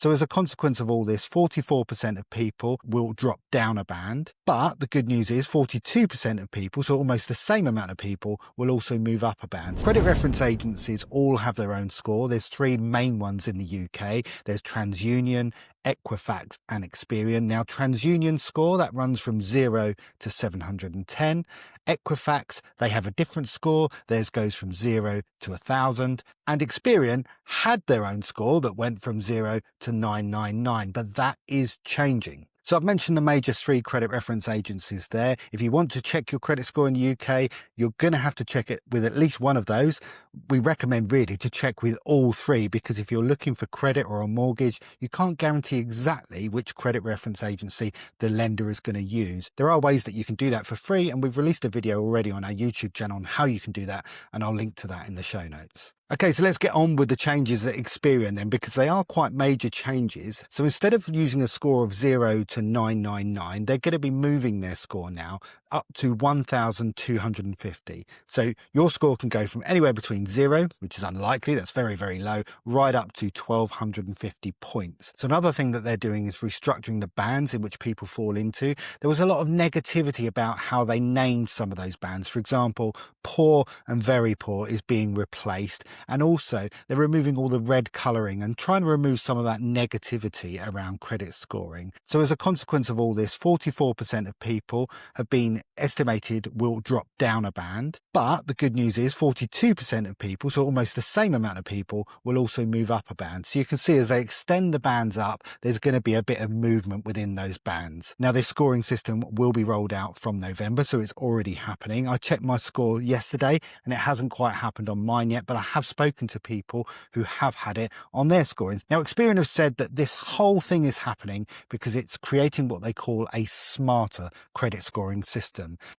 So as a consequence of all this, 44% of people will drop down a band. But the good news is 42% of people, so almost the same amount of people, will also move up a band. Credit reference agencies all have their own score. There's three main ones in the UK. There's TransUnion, Equifax and Experian. Now, TransUnion score, that runs from 0 to 710. Equifax, they have a different score. Theirs goes from 0 to 1,000. And Experian had their own score that went from 0 to 999, but that is changing. So I've mentioned the major three credit reference agencies there. If you want to check your credit score in the UK, you're going to have to check it with at least one of those. We recommend really to check with all three, because if you're looking for credit or a mortgage, you can't guarantee exactly which credit reference agency the lender is going to use. There are ways that you can do that for free, and we've released a video already on our YouTube channel on how you can do that, and I'll link to that in the show notes. Okay, so let's get on with the changes at Experian then, because they are quite major changes. So instead of using a score of 0 to 999, they're going to be moving their score now up to 1,250. So your score can go from anywhere between 0, which is unlikely, that's very, very low, right up to 1,250 points. So another thing that they're doing is restructuring the bands in which people fall into. There was a lot of negativity about how they named some of those bands. For example, poor and very poor is being replaced. And also they're removing all the red colouring and trying to remove some of that negativity around credit scoring. So as a consequence of all this, 44% of people have been estimated will drop down a band. But the good news is 42% of people, so almost the same amount of people, will also move up a band. So you can see as they extend the bands up, there's going to be a bit of movement within those bands. Now this scoring system will be rolled out from November, so it's already happening. I checked my score yesterday and it hasn't quite happened on mine yet, but I have spoken to people who have had it on their scorings. Now, Experian have said that this whole thing is happening because it's creating what they call a smarter credit scoring system.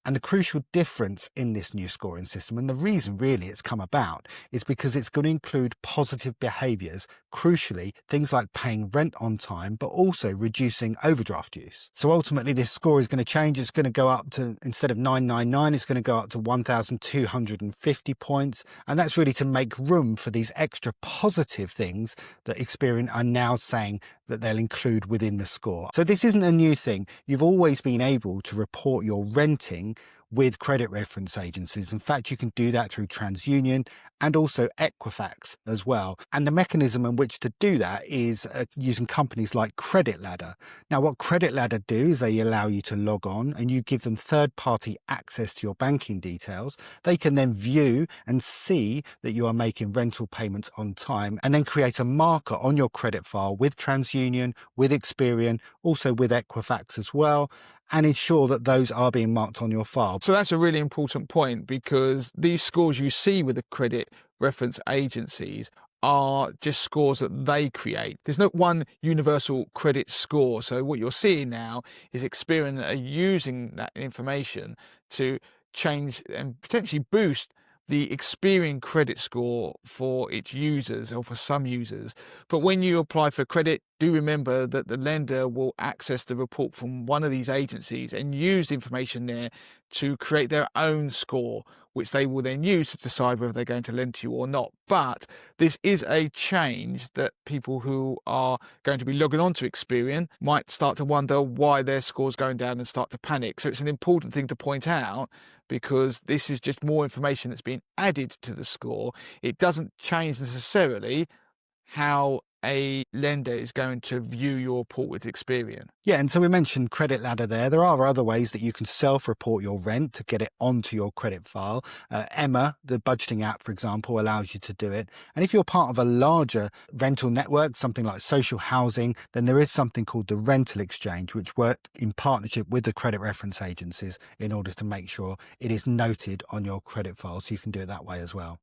And the crucial difference in this new scoring system, and the reason really it's come about, is because it's going to include positive behaviours, crucially things like paying rent on time, but also reducing overdraft use. So ultimately this score is going to change. It's going to go up to, instead of 999, it's going to go up to 1,250 points. And that's really to make room for these extra positive things that Experian are now saying that they'll include within the score. So this isn't a new thing. You've always been able to report your renting with credit reference agencies. In fact, you can do that through TransUnion and also Equifax as well. And the mechanism in which to do that is using companies like Credit Ladder. Now, what Credit Ladder do is they allow you to log on and you give them third-party access to your banking details. They can then view and see that you are making rental payments on time, and then create a marker on your credit file with TransUnion, with Experian, also with Equifax as well, and ensure that those are being marked on your file. So that's a really important point, because these scores you see with the credit reference agencies are just scores that they create. There's no one universal credit score. So what you're seeing now is Experian are using that information to change and potentially boost the Experian credit score for its users, or for some users. But when you apply for credit, do remember that the lender will access the report from one of these agencies and use the information there to create their own score, which they will then use to decide whether they're going to lend to you or not. But this is a change that people who are going to be logging on to Experian might start to wonder why their score's going down and start to panic. So it's an important thing to point out, because this is just more information that's been added to the score. It doesn't change necessarily how a lender is going to view your report with Experian. Yeah, and so we mentioned Credit Ladder there. There are other ways that you can self-report your rent to get it onto your credit file. Emma, the budgeting app, for example, allows you to do it. And if you're part of a larger rental network, something like social housing, then there is something called the Rental Exchange, which worked in partnership with the credit reference agencies in order to make sure it is noted on your credit file. So you can do it that way as well.